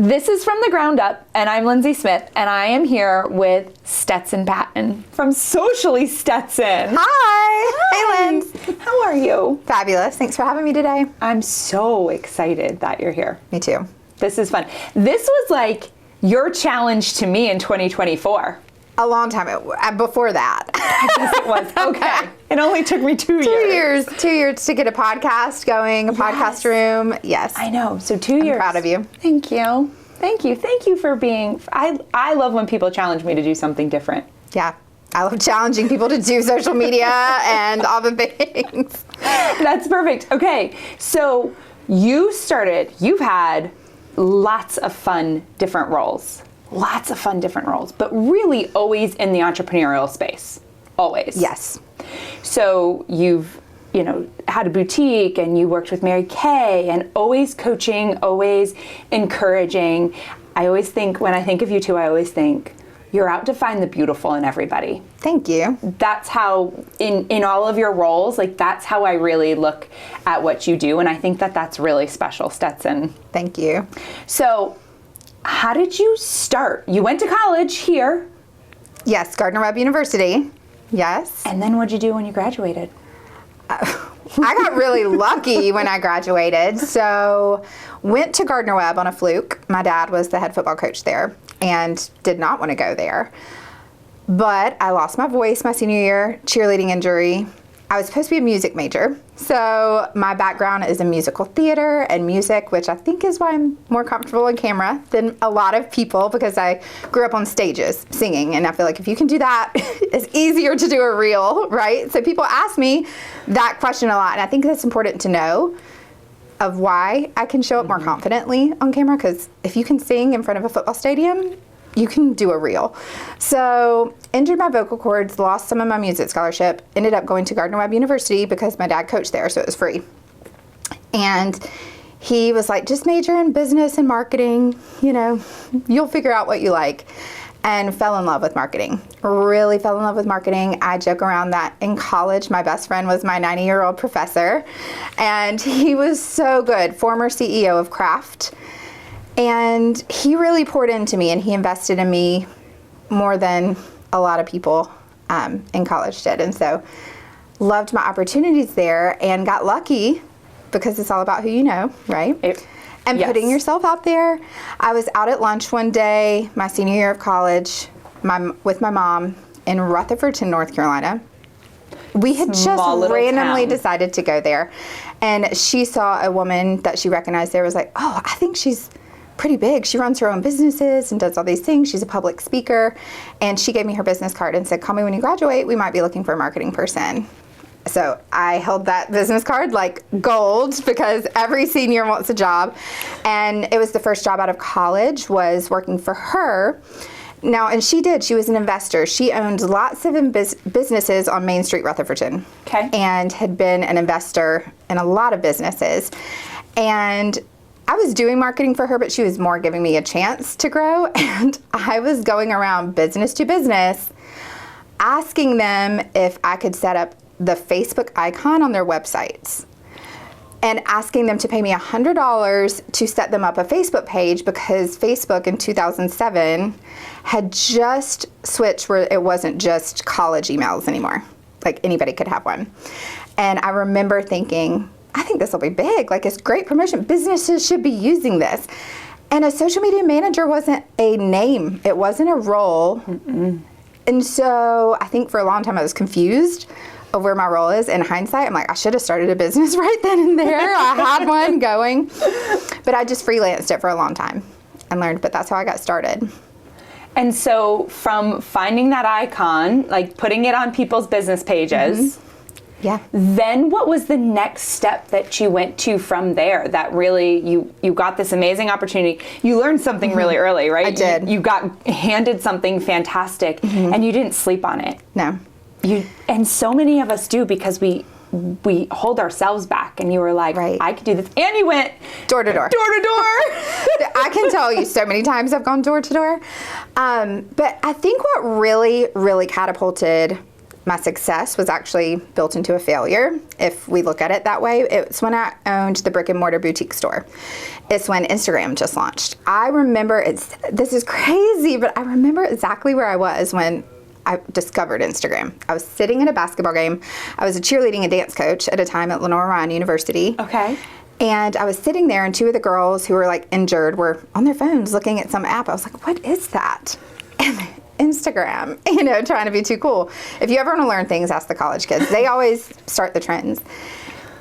This is From the Ground Up, and I'm Lindsay Smith, and I am here with Stetson Patton from Socially Stetson. Hi. Hey, Linz. How are you? Fabulous. Thanks for having me today. I'm so excited that you're here. Me too. This is fun. This was like your challenge to me in 2024. A long time before that. Yes, it was. Okay. It only took me 2 years. 2 years to get a podcast going, a podcast room. Yes. I know. So 2 years. I'm proud of you. Thank you. Thank you. Thank you for being, I love when people challenge me to do something different. Yeah. I love challenging people to do social media and all the things. That's perfect. Okay. So you've had lots of fun different roles. But really always in the entrepreneurial space. Always. Yes. So you've, had a boutique and you worked with Mary Kay and always coaching, always encouraging. I always think, when I think of you two, I always think you're out to find the beautiful in everybody. Thank you. That's how, in all of your roles, that's how I really look at what you do. And I think that that's really special, Stetson. Thank you. So, how did you start? You went to college here. Yes, Gardner-Webb University. Yes. And then what'd you do when you graduated? I got really lucky when I graduated. So went to Gardner-Webb on a fluke. My dad was the head football coach there and did not want to go there. But I lost my voice my senior year, cheerleading injury. I was supposed to be a music major. So my background is in musical theater and music, which I think is why I'm more comfortable on camera than a lot of people, because I grew up on stages singing. And I feel like if you can do that, it's easier to do a reel, right? So people ask me that question a lot. And I think that's important to know of why I can show up more confidently on camera, because if you can sing in front of a football stadium, you can do a reel. So injured my vocal cords, lost some of my music scholarship, ended up going to Gardner-Webb University because my dad coached there, so it was free. And he was like, just major in business and marketing, you'll figure out what you like. And fell in love with marketing. Really fell in love with marketing. I joke around that in college, my best friend was my 90-year-old professor, and he was so good, former CEO of Kraft. And he really poured into me, and he invested in me more than a lot of people in college did. And so loved my opportunities there and got lucky, because it's all about who you know, right? And yes. Putting yourself out there. I was out at lunch one day, my senior year of college, with my mom in Rutherfordton, North Carolina. We had just randomly decided to go there. And she saw a woman that she recognized there, was like, oh, I think she's pretty big. She runs her own businesses and does all these things. She's a public speaker. And she gave me her business card and said, call me when you graduate. We might be looking for a marketing person. So I held that business card like gold, because every senior wants a job. And it was the first job out of college, was working for her. Now, and she was an investor. She owned lots of businesses on Main Street, Rutherfordton. Okay. And had been an investor in a lot of businesses. And I was doing marketing for her, but she was more giving me a chance to grow. And I was going around business to business, asking them if I could set up the Facebook icon on their websites, and asking them to pay me $100 to set them up a Facebook page, because Facebook in 2007 had just switched where it wasn't just college emails anymore. Like anybody could have one. And I remember thinking, I think this will be big. Like, it's great promotion. Businesses should be using this. And a social media manager wasn't a name. It wasn't a role. Mm-mm. And so I think for a long time I was confused of where my role is. In hindsight, I'm like, I should have started a business right then and there. I had one going. But I just freelanced it for a long time and learned. But that's how I got started. And so from finding that icon, like putting it on people's business pages, mm-hmm. Yeah. Then what was the next step that you went to from there that really, you got this amazing opportunity? You learned something mm-hmm. really early, right? I did. You got handed something fantastic mm-hmm. and you didn't sleep on it. No. And so many of us do, because we hold ourselves back, and you were like, right. I could do this. And you went door to door. Door to door. I can tell you so many times I've gone door to door. But I think what really, really catapulted my success was actually built into a failure, if we look at it that way. It's when I owned the brick and mortar boutique store. It's when Instagram just launched. I remember, this is crazy, but I remember exactly where I was when I discovered Instagram. I was sitting at a basketball game. I was a cheerleading and dance coach at a time at Lenore Ryan University. Okay. And I was sitting there, and two of the girls who were like injured were on their phones looking at some app. I was like, what is that? And Instagram, trying to be too cool. If you ever want to learn things, ask the college kids. They always start the trends.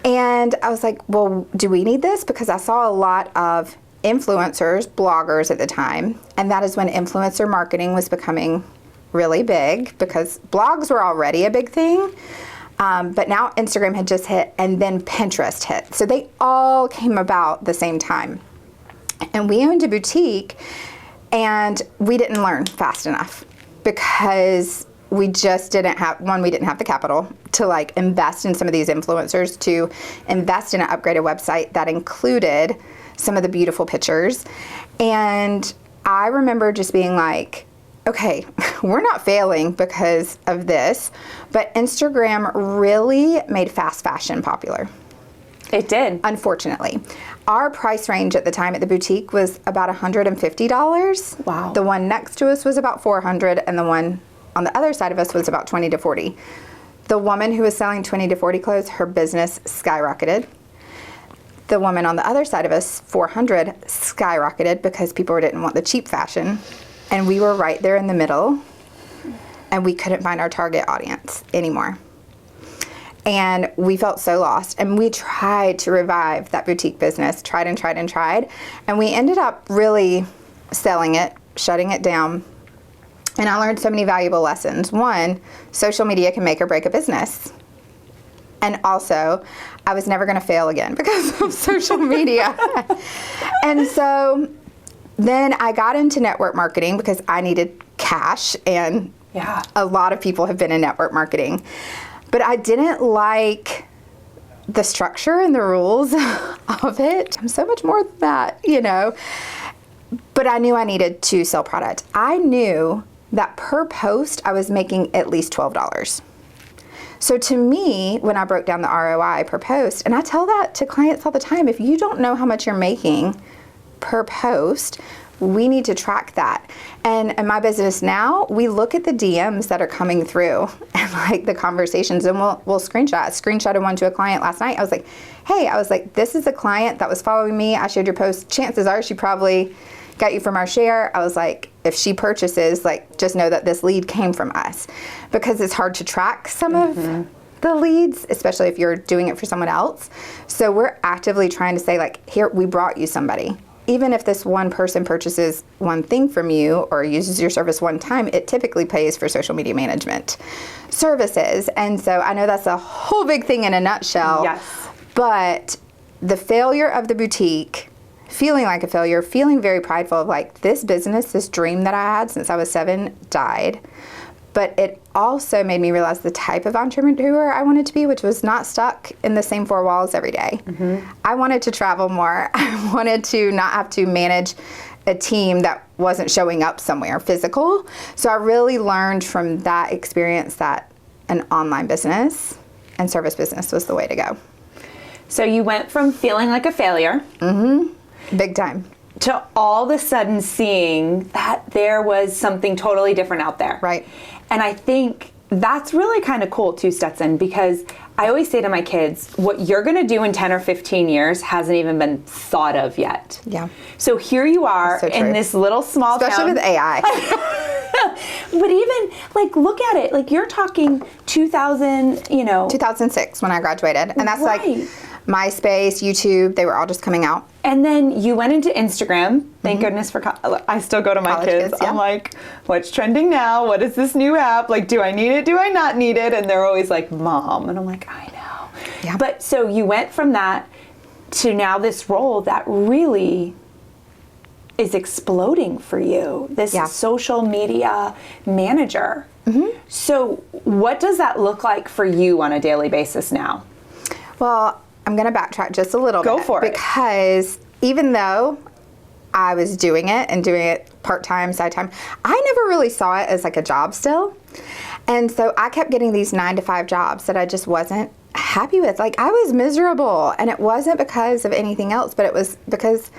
And I was like, well, do we need this? Because I saw a lot of influencers, bloggers at the time. And that is when influencer marketing was becoming really big, because blogs were already a big thing. But now Instagram had just hit, and then Pinterest hit. So they all came about the same time. And we owned a boutique, and we didn't learn fast enough because we just didn't have, we didn't have the capital to invest in some of these influencers, to invest in an upgraded website that included some of the beautiful pictures. And I remember just being like, okay, we're not failing because of this, but Instagram really made fast fashion popular. It did. Unfortunately. Our price range at the time at the boutique was about $150. Wow. The one next to us was about $400, and the one on the other side of us was about $20 to $40. The woman who was selling $20 to $40 clothes, her business skyrocketed. The woman on the other side of us, $400, skyrocketed because people didn't want the cheap fashion. And we were right there in the middle, and we couldn't find our target audience anymore. And we felt so lost. And we tried to revive that boutique business, tried and tried and tried. And we ended up really selling it, shutting it down. And I learned so many valuable lessons. One, social media can make or break a business. And also, I was never going to fail again because of social media. And so then I got into network marketing because I needed cash, and a lot of people have been in network marketing. But I didn't like the structure and the rules of it. I'm so much more than that, But I knew I needed to sell product. I knew that per post I was making at least $12. So to me, when I broke down the ROI per post, and I tell that to clients all the time, if you don't know how much you're making per post, we need to track that. And in my business now, we look at the DMs that are coming through and the conversations, and we'll screenshotted one to a client last night. I was like, hey, this is a client that was following me. I shared your post. Chances are she probably got you from our share. I was like, if she purchases, just know that this lead came from us, because it's hard to track some of the leads, especially if you're doing it for someone else. So we're actively trying to say, here, we brought you somebody. Even if this one person purchases one thing from you or uses your service one time, it typically pays for social media management services. And so I know that's a whole big thing in a nutshell. Yes. But the failure of the boutique, feeling like a failure, feeling very prideful of this business, this dream that I had since I was 7 died. But it also made me realize the type of entrepreneur I wanted to be, which was not stuck in the same 4 walls every day. I wanted to travel more. I wanted to not have to manage a team that wasn't showing up somewhere physical. So I really learned from that experience that an online business and service business was the way to go. So you went from feeling like a failure. Big time. To all of a sudden seeing that there was something totally different out there. Right. And I think that's really kind of cool too, Stetson, because I always say to my kids, what you're going to do in 10 or 15 years hasn't even been thought of yet. Yeah. So here you are in this little small town. Especially with AI. But even, look at it. You're talking 2000, 2006 when I graduated. And that's MySpace, YouTube, they were all just coming out. And then you went into Instagram. Thank goodness for, I still go to my kids. Yeah. I'm like, what's trending now? What is this new app? Do I need it? Do I not need it? And they're always like, Mom. And I'm like, I know. Yeah. But so you went from that to now this role that really is exploding for you, this social media manager. So what does that look like for you on a daily basis now? Well, I'm going to backtrack just a little bit. Go for it. Because even though I was doing it and doing it part-time, side-time, I never really saw it as a job still. And so I kept getting these 9-to-5 jobs that I just wasn't happy with. Like, I was miserable, and it wasn't because of anything else, but it was because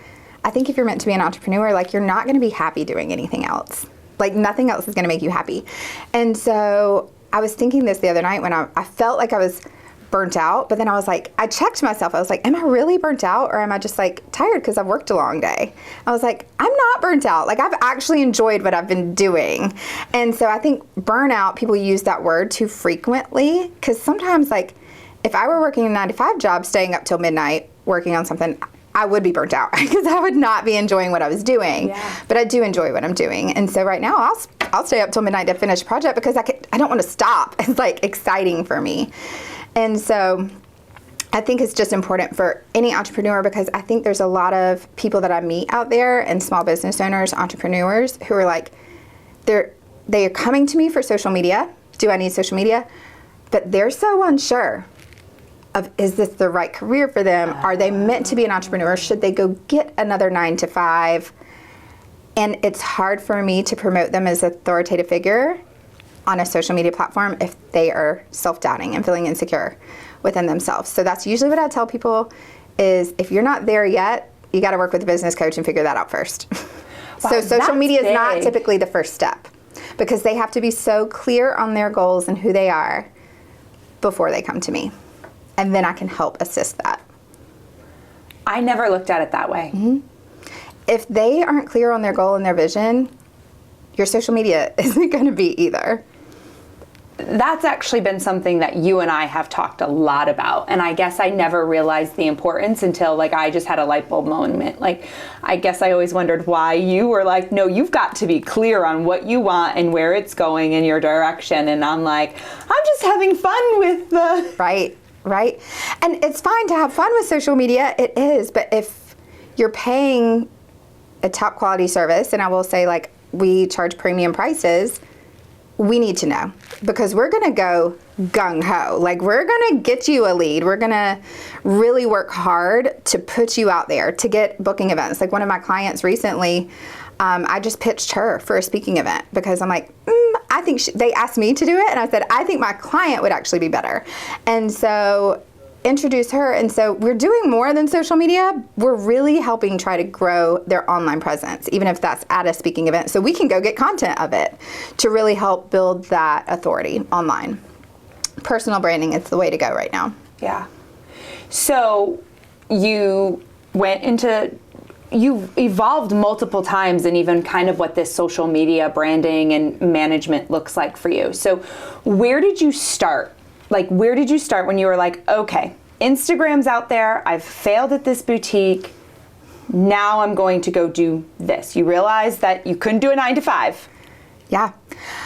I think if you're meant to be an entrepreneur, like, you're not going to be happy doing anything else. Like, nothing else is going to make you happy. And so I was thinking this the other night when I felt like I was burnt out, but then I was like, I checked myself. I was like, am I really burnt out, or am I just like tired because I've worked a long day? I was like, I'm not burnt out. Like, I've actually enjoyed what I've been doing. And so I think burnout, people use that word too frequently, because sometimes, like, if I were working a 9-to-5 job, staying up till midnight, working on something, I would be burnt out because I would not be enjoying what I was doing. Yeah. But I do enjoy what I'm doing. And so right now I'll stay up till midnight to finish a project because I don't want to stop. It's like exciting for me. And so I think it's just important for any entrepreneur, because I think there's a lot of people that I meet out there, and small business owners, entrepreneurs, who are like, they are coming to me for social media. Do I need social media? But they're so unsure of, is this the right career for them? Are they meant to be an entrepreneur? Should they go get another 9-to-5? And it's hard for me to promote them as an authoritative figure on a social media platform if they are self-doubting and feeling insecure within themselves. So that's usually what I tell people is, if you're not there yet, you got to work with a business coach and figure that out first. Wow, so social media is not typically the first step, because they have to be so clear on their goals and who they are before they come to me. And then I can help assist that. I never looked at it that way. Mm-hmm. If they aren't clear on their goal and their vision, your social media isn't going to be either. That's actually been something that you and I have talked a lot about. And I guess I never realized the importance until, like, I just had a light bulb moment. Like, I guess I always wondered why you were like, no, you've got to be clear on what you want and where it's going in your direction. And I'm like, I'm just having fun with the... Right. And it's fine to have fun with social media. It is. But if you're paying a top quality service, and I will say, like, we charge premium prices, we need to know, because we're going to go gung-ho. Like, we're going to get you a lead. We're going to really work hard to put you out there to get booking events. Like, one of my clients recently, I just pitched her for a speaking event because I'm like, I think they asked me to do it, and I said, I think my client would actually be better. And so introduce her. And so we're doing more than social media. We're really helping try to grow their online presence, even if that's at a speaking event, so we can go get content of it to really help build that authority online. Personal branding is the way to go right now. Yeah. So you've evolved multiple times in even kind of what this social media branding and management looks like for you. So where did you start? Like, where did you start when you were like, okay, Instagram's out there, I've failed at this boutique, now I'm going to go do this? You realized that you couldn't do a 9-to-5. Yeah.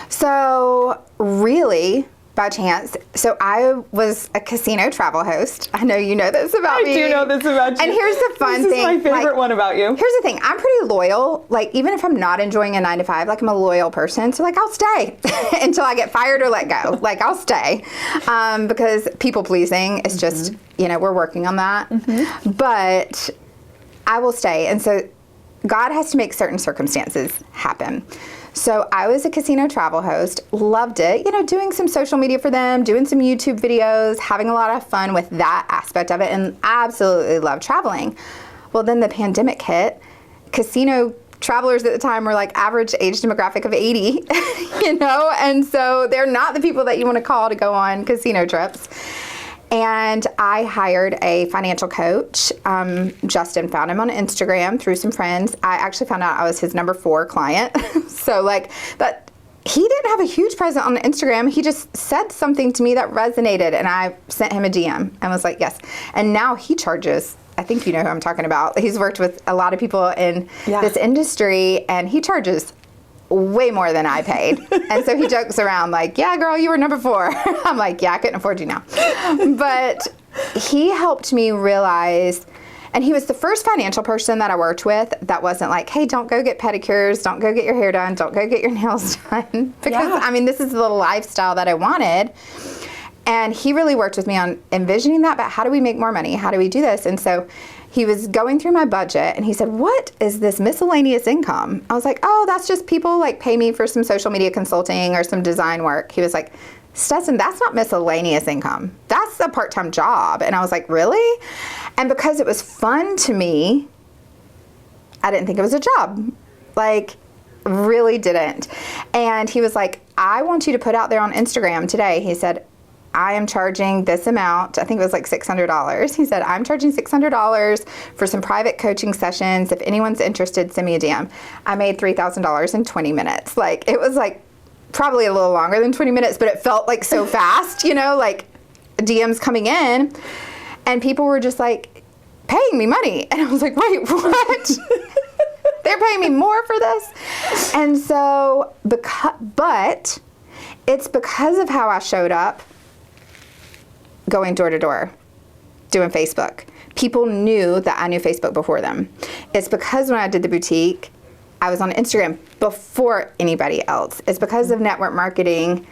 So really, by chance, so I was a casino travel host. I know you know this about me. I do know this about you. And here's the fun thing. This is my favorite one about you. Here's the thing. I'm pretty loyal. Like, even if I'm not enjoying a 9-to-5, like, I'm a loyal person. So, like, I'll stay until I get fired or let go. Like, I'll stay. Because people pleasing is just, we're working on that. Mm-hmm. But I will stay. And so God has to make certain circumstances happen. So I was a casino travel host, loved it, doing some social media for them, doing some YouTube videos, having a lot of fun with that aspect of it, and absolutely loved traveling. Well, then the pandemic hit. Casino travelers at the time were like average age demographic of 80, and so they're not the people that you want to call to go on casino trips. And I hired a financial coach. Justin found him on Instagram through some friends. I actually found out I was his number 4 client. So, like, that, he didn't have a huge presence on Instagram. He just said something to me that resonated, and I sent him a DM and was like, yes. And now he charges, I think you know who I'm talking about. He's worked with a lot of people in this industry, and he charges way more than I paid. And so he jokes around like, yeah, girl, you were number 4. I'm like, yeah, I couldn't afford you now. But he helped me realize, and he was the first financial person that I worked with that wasn't like, hey, don't go get pedicures, don't go get your hair done, don't go get your nails done. Because, this is the lifestyle that I wanted. And he really worked with me on envisioning that, but how do we make more money? How do we do this? And so he was going through my budget and he said, "What is this miscellaneous income?" I was like, "Oh, that's just people like pay me for some social media consulting or some design work." He was like, "Stetson, that's not miscellaneous income. That's a part-time job." And I was like, "Really?" And because it was fun to me, I didn't think it was a job. Like, really didn't. And he was like, "I want you to put out there on Instagram today." He said, "I am charging this amount." I think it was like $600. He said, "I'm charging $600 for some private coaching sessions. If anyone's interested, send me a DM." I made $3,000 in 20 minutes. Like, it was like probably a little longer than 20 minutes, but it felt like so fast, you know, like DMs coming in and people were just like paying me money. And I was like, "Wait, what?" They're paying me more for this. And so, but it's because of how I showed up going door to door, doing Facebook. People knew that I knew Facebook before them. It's because when I did the boutique, I was on Instagram before anybody else. It's because of network marketing,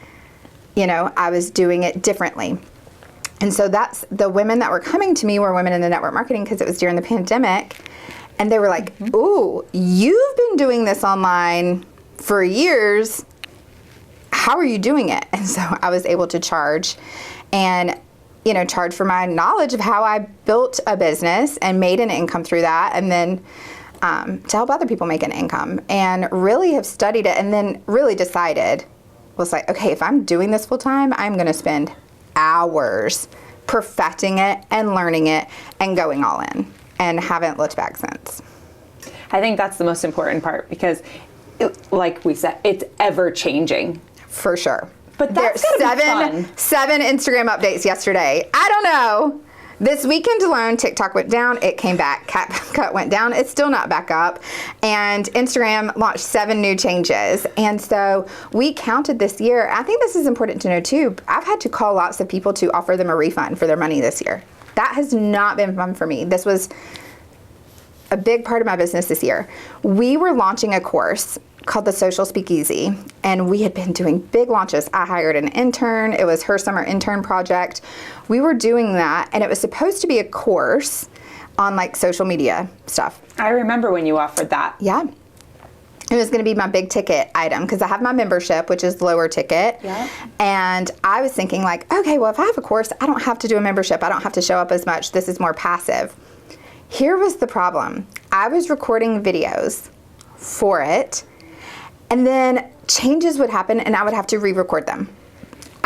you know, I was doing it differently. And so that's the women that were coming to me were women in the network marketing because it was during the pandemic. And they were like, "Ooh, you've been doing this online for years. How are you doing it?" And so I was able to charge and, you know, charge for my knowledge of how I built a business and made an income through that. And then to help other people make an income and really have studied it and then really decided, was like, okay, if I'm doing this full time, I'm going to spend hours perfecting it and learning it and going all in, and haven't looked back since. I think that's the most important part because, like we said, it's ever changing. For sure. But that's seven Instagram updates yesterday. I don't know. This weekend alone, TikTok went down, it came back. CapCut went down, it's still not back up. And Instagram launched 7 new changes. And so we counted this year. I think this is important to know too. I've had to call lots of people to offer them a refund for their money this year. That has not been fun for me. This was a big part of my business this year. We were launching a course called the Social Speakeasy, and we had been doing big launches. I hired an intern. It was her summer intern project. We were doing that, and it was supposed to be a course on like social media stuff. I remember when you offered that. Yeah. It was going to be my big ticket item because I have my membership, which is lower ticket. Yeah. And I was thinking like, okay, well, if I have a course, I don't have to do a membership. I don't have to show up as much. This is more passive. Here was the problem. I was recording videos for it, and then changes would happen and I would have to re-record them.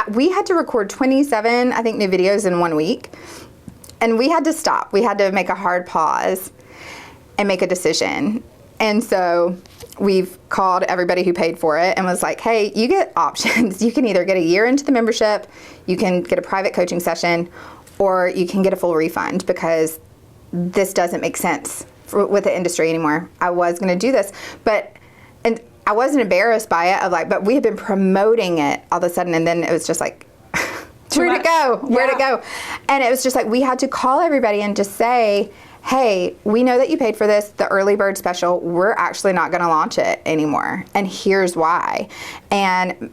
We had to record 27, I think, new videos in 1 week. And we had to stop. We had to make a hard pause and make a decision. And so we've called everybody who paid for it and was like, hey, you get options. You can either get a year into the membership, you can get a private coaching session, or you can get a full refund because this doesn't make sense with the industry anymore. I was going to do this, and I wasn't embarrassed by it of like, but we had been promoting it all of a sudden, and then it was just like, where'd it go? Where'd it go? And it was just like, we had to call everybody and just say, hey, we know that you paid for this, the early bird special, we're actually not going to launch it anymore. And here's why. And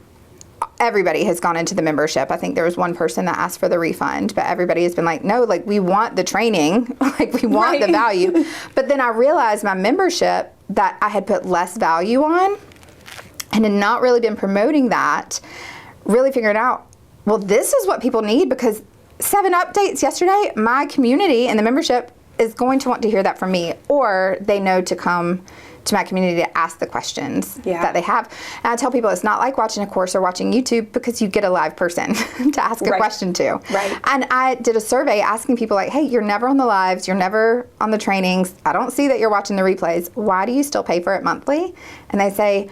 everybody has gone into the membership. I think there was one person that asked for the refund, but everybody has been like, no, like we want the training, like we want the value. But then I realized my membership that I had put less value on and had not really been promoting that, really figured out, well, this is what people need because 7 updates yesterday, my community and the membership is going to want to hear that from me, or they know to come to my community to ask the questions that they have. And I tell people it's not like watching a course or watching YouTube because you get a live person to ask a question to. Right. And I did a survey asking people like, hey, you're never on the lives, you're never on the trainings, I don't see that you're watching the replays. Why do you still pay for it monthly? And they say,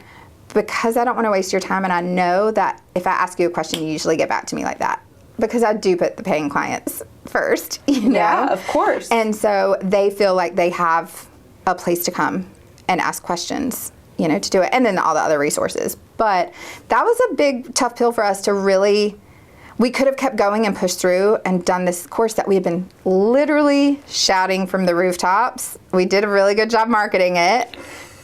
because I don't want to waste your time, and I know that if I ask you a question, you usually get back to me like that. Because I do put the paying clients first, you know? Yeah, of course. And so they feel like they have a place to come and ask questions, you know, to do it. And then all the other resources. But that was a big, tough pill for us to really, we could have kept going and pushed through and done this course that we had been literally shouting from the rooftops. We did a really good job marketing it.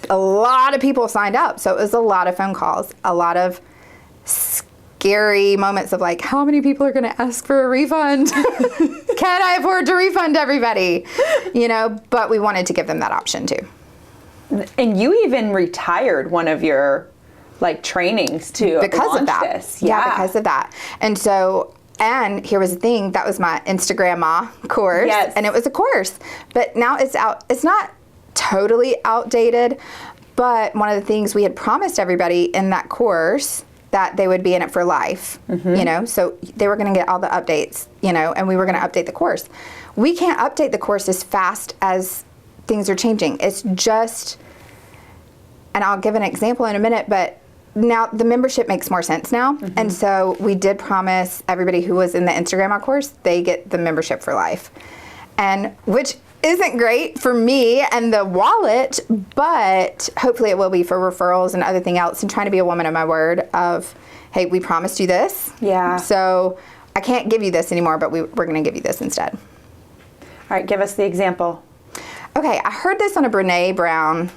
A lot of people signed up. So it was a lot of phone calls, a lot of scary moments of like, how many people are going to ask for a refund? Can I afford to refund everybody? You know, but we wanted to give them that option too. And you even retired one of your like trainings to because of that. This. Yeah, because of that. And so, and here was the thing, that was my Instagram course. Yes. And it was a course, but now it's out. It's not totally outdated, but one of the things we had promised everybody in that course that they would be in it for life, you know, so they were going to get all the updates, you know, and we were going to update the course. We can't update the course as fast as things are changing. It's just, and I'll give an example in a minute, but now the membership makes more sense now. And so we did promise everybody who was in the Instagram course, they get the membership for life. And which isn't great for me and the wallet, but hopefully it will be for referrals and other thing else, and trying to be a woman of my word of, hey, we promised you this. Yeah. So I can't give you this anymore, but we're going to give you this instead. All right, give us the example. Okay, I heard this on a Brene Brown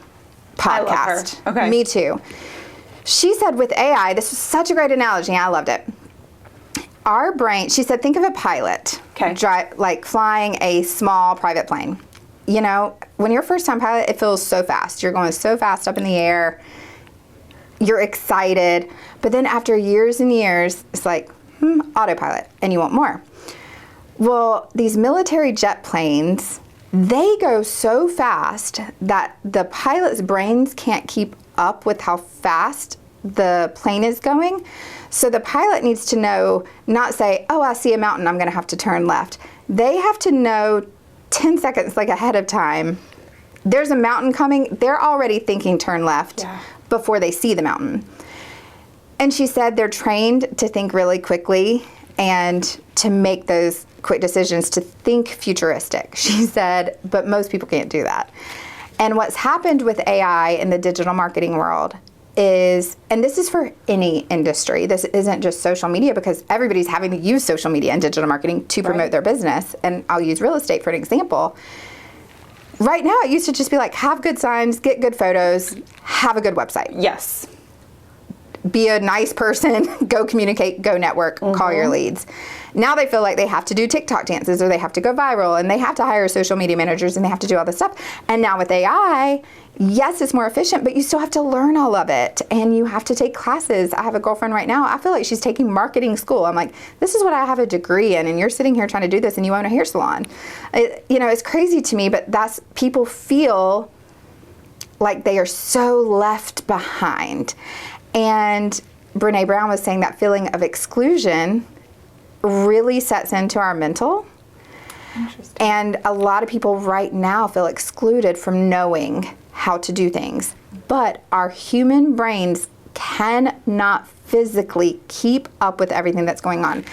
podcast. I love her. Okay. Me too. She said with AI, this was such a great analogy, I loved it. Our brain, she said, think of a pilot, like flying a small private plane. You know, when you're a first-time pilot, it feels so fast. You're going so fast up in the air. You're excited. But then after years and years, it's like, autopilot, and you want more. Well, these military jet planes, they go so fast that the pilot's brains can't keep up with how fast the plane is going. So the pilot needs to know, not say, oh, I see a mountain, I'm going to have to turn left. They have to know 10 seconds like ahead of time, there's a mountain coming. They're already thinking turn left before they see the mountain. And she said they're trained to think really quickly and to make those quick decisions, to think futuristic. She said, but most people can't do that. And what's happened with AI in the digital marketing world is, and this is for any industry, this isn't just social media, because everybody's having to use social media and digital marketing to promote their business. And I'll use real estate for an example. Right now, it used to just be like, have good signs, get good photos, have a good website. Yes. Be a nice person, go communicate, go network, call your leads. Now they feel like they have to do TikTok dances, or they have to go viral, and they have to hire social media managers, and they have to do all this stuff. And now with AI, yes, it's more efficient, but you still have to learn all of it, and you have to take classes. I have a girlfriend right now, I feel like she's taking marketing school. I'm like, this is what I have a degree in, and you're sitting here trying to do this, and you own a hair salon. You know, it's crazy to me, but that's, people feel like they are so left behind. And Brene Brown was saying that feeling of exclusion really sets into our mental. And a lot of people right now feel excluded from knowing how to do things. But our human brains cannot physically keep up with everything that's going on.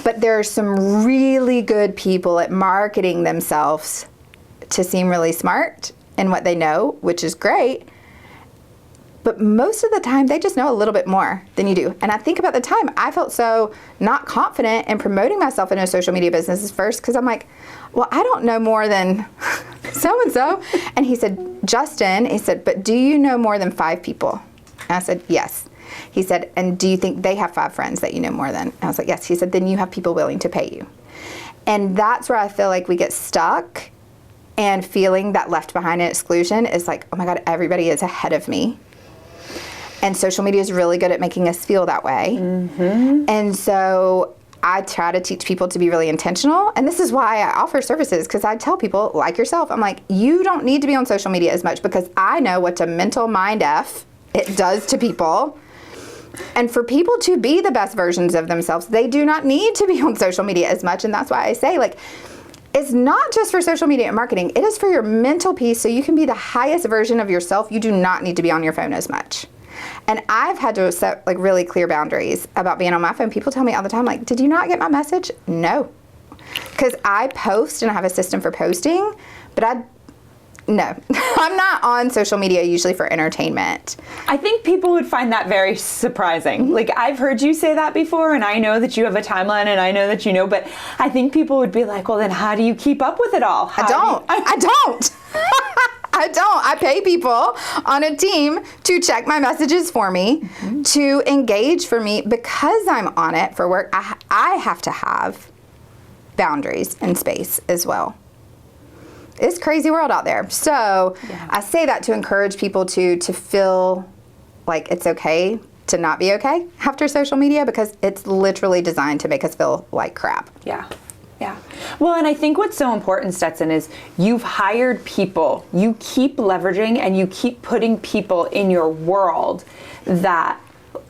But there are some really good people at marketing themselves to seem really smart in what they know, which is great. But most of the time, they just know a little bit more than you do. And I think about the time I felt so not confident in promoting myself in a social media business first, because I'm like, well, I don't know more than so-and-so. And he said, Justin, he said, but do you know more than 5 people? And I said, yes. He said, and do you think they have 5 friends that you know more than? And I was like, yes. He said, then you have people willing to pay you. And that's where I feel like we get stuck, and feeling that left behind and exclusion is like, oh my God, everybody is ahead of me. And social media is really good at making us feel that way. And so I try to teach people to be really intentional. And this is why I offer services, because I tell people, like yourself, I'm like, you don't need to be on social media as much, because I know what a mental mind F it does to people. And for people to be the best versions of themselves, they do not need to be on social media as much. And that's why I say, like, it's not just for social media and marketing. It is for your mental peace, so you can be the highest version of yourself. You do not need to be on your phone as much. And I've had to set like really clear boundaries about being on my phone. People tell me all the time, like, did you not get my message? No. Because I post and I have a system for posting, but no. I'm not on social media usually for entertainment. I think people would find that very surprising. Like, I've heard you say that before, and I know that you have a timeline, and I know that you know, but I think people would be like, well, then how do you keep up with it all? I don't. I don't. I pay people on a team to check my messages for me, to engage for me, because I'm on it for work. I have to have boundaries and space as well. It's a crazy world out there. So I say that to encourage people to feel like it's okay to not be okay after social media, because it's literally designed to make us feel like crap. Yeah. Yeah. Well, and I think what's so important, Stetson, is you've hired people. You keep leveraging and you keep putting people in your world that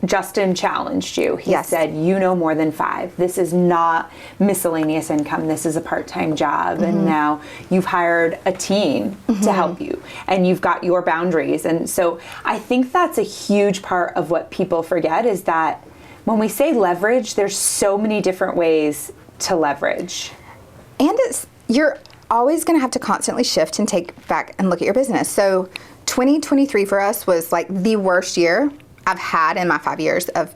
Justin challenged you. He said, you know more than 5. This is not miscellaneous income. This is a part-time job. And now you've hired a team to help you, and you've got your boundaries. And so I think that's a huge part of what people forget, is that when we say leverage, there's so many different ways to leverage. And you're always going to have to constantly shift and take back and look at your business. So 2023 for us was like the worst year I've had in my 5 years of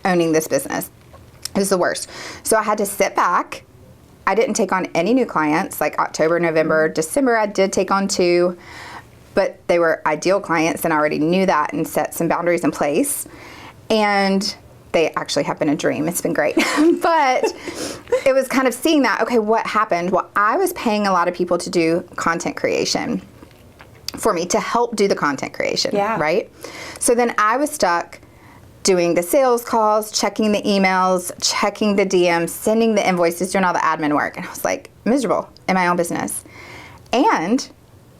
owning this business. It was the worst. So I had to sit back. I didn't take on any new clients. Like October, November, December, I did take on 2, but they were ideal clients, and I already knew that and set some boundaries in place. And they actually have been a dream. It's been great. But it was kind of seeing that, okay, what happened? Well, I was paying a lot of people to do content creation for me, to help do the content creation, right? So then I was stuck doing the sales calls, checking the emails, checking the DMs, sending the invoices, doing all the admin work. And I was like miserable in my own business. And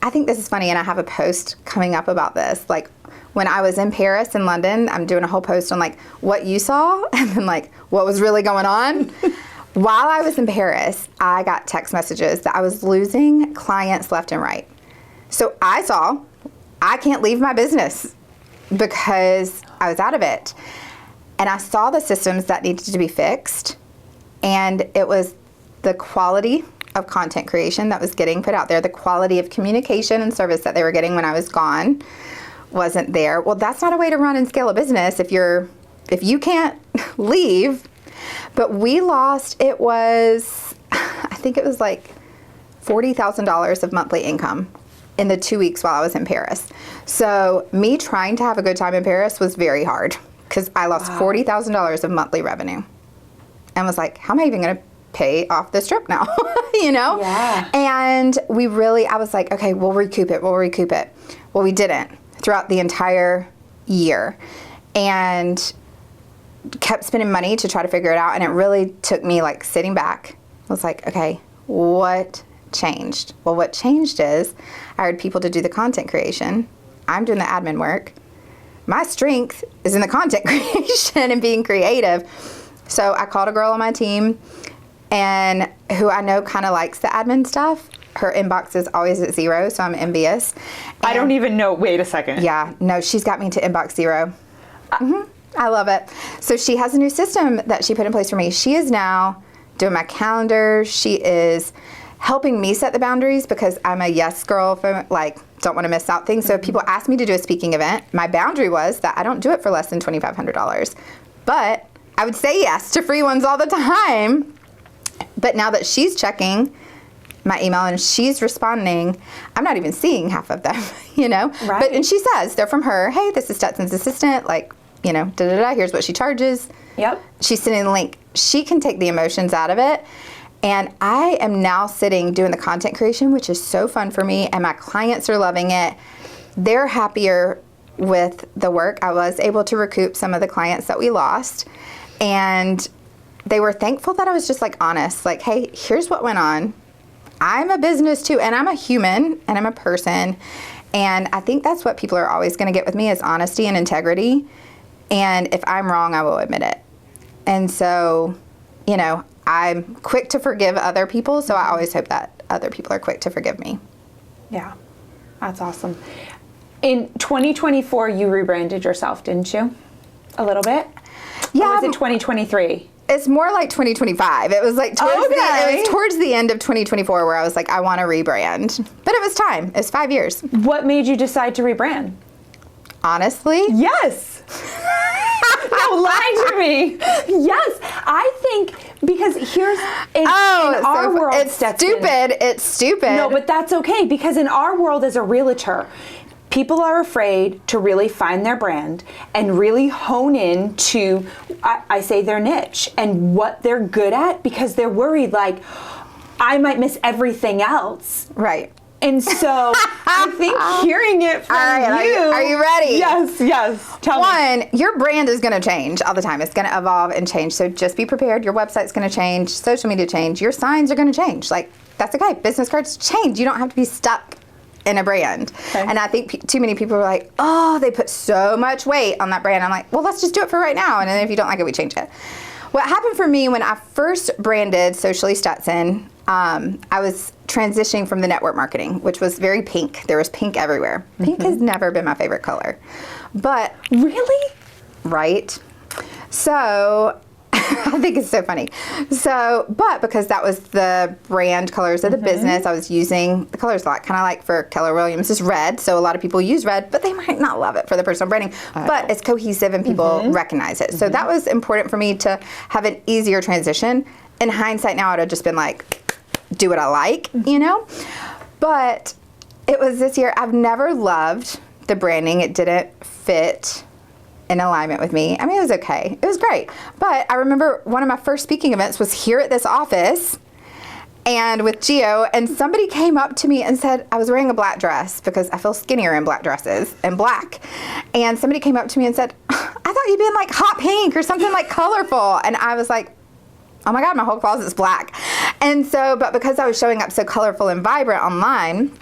I think this is funny, and I have a post coming up about this. Like, when I was in Paris and London, I'm doing a whole post on like what you saw and then like what was really going on. While I was in Paris, I got text messages that I was losing clients left and right. So I saw I can't leave my business because I was out of it. And I saw the systems that needed to be fixed. And it was the quality of content creation that was getting put out there, the quality of communication and service that they were getting when I was gone wasn't there. Well, that's not a way to run and scale a business if you can't leave. But we lost, I think it was like $40,000 of monthly income in the 2 weeks while I was in Paris. So me trying to have a good time in Paris was very hard, because I lost $40,000 of monthly revenue and was like, how am I even going to pay off this trip now? You know? Yeah. And I was like, okay, we'll recoup it. Well, we didn't throughout the entire year, and kept spending money to try to figure it out. And it really took me like sitting back. I was like, okay, what changed? Well, what changed is I hired people to do the content creation. I'm doing the admin work. My strength is in the content creation and being creative. So I called a girl on my team, and who I know kind of likes the admin stuff. Her inbox is always at 0, so I'm envious. And I don't even know. Wait a second. Yeah, no, she's got me to inbox 0. I love it. So she has a new system that she put in place for me. She is now doing my calendar. She is helping me set the boundaries, because I'm a yes girl, don't want to miss out things. So if people ask me to do a speaking event, my boundary was that I don't do it for less than $2,500. But I would say yes to free ones all the time. But now that she's checking my email and she's responding, I'm not even seeing half of them, you know? Right. And she says, they're from her, hey, this is Stetson's assistant, here's what she charges. Yep. She's sending the link. She can take the emotions out of it. And I am now sitting doing the content creation, which is so fun for me, and my clients are loving it. They're happier with the work. I was able to recoup some of the clients that we lost, and they were thankful that I was just honest, hey, here's what went on. I'm a business too, and I'm a human, and I'm a person. And I think that's what people are always going to get with me, is honesty and integrity. And if I'm wrong, I will admit it. And so, I'm quick to forgive other people, so I always hope that other people are quick to forgive me. Yeah, that's awesome. In 2024, you rebranded yourself, didn't you? A little bit? Yeah. Or was it 2023? It's more like 2025. It was towards the end of 2024 where I was like, I want to rebrand. But it was time. It's 5 years. What made you decide to rebrand? Honestly? Yes. Don't lie to me. Yes, I think because here's in our world, it's Stetson, stupid. It's stupid. No, but that's okay because in our world as a realtor, people are afraid to really find their brand and really hone in to, I say, their niche and what they're good at because they're worried like, I might miss everything else. Right. And so I think hearing it from you. Are you ready? Yes. Tell me. Your brand is going to change all the time. It's going to evolve and change. So just be prepared. Your website's going to change. Social media change. Your signs are going to change. Like, that's okay. Business cards change. You don't have to be stuck in a brand. Okay. And I think too many people are like, oh, they put so much weight on that brand. I'm like, well, let's just do it for right now. And then if you don't like it, we change it. What happened for me when I first branded Socially Stetson, I was transitioning from the network marketing, which was very pink. There was pink everywhere. Pink has never been my favorite color. But really? Right. So I think it's so funny. So, but because that was the brand colors of the business, I was using the colors a lot, kind of like for Keller Williams is red. So a lot of people use red, but they might not love it for the personal branding. But it's cohesive and people recognize it. So that was important for me to have an easier transition. In hindsight now, it would have just been like, do what I like, you know? But it was this year, I've never loved the branding. It didn't fit in alignment with me. I mean, it was okay. It was great. But I remember one of my first speaking events was here at this office and with Gio, and somebody came up to me and said, I was wearing a black dress because I feel skinnier in black dresses and black. And somebody came up to me and said, I thought you'd been like hot pink or something like colorful. And I was like, oh my God, my whole closet's black. And so, but because I was showing up so colorful and vibrant online,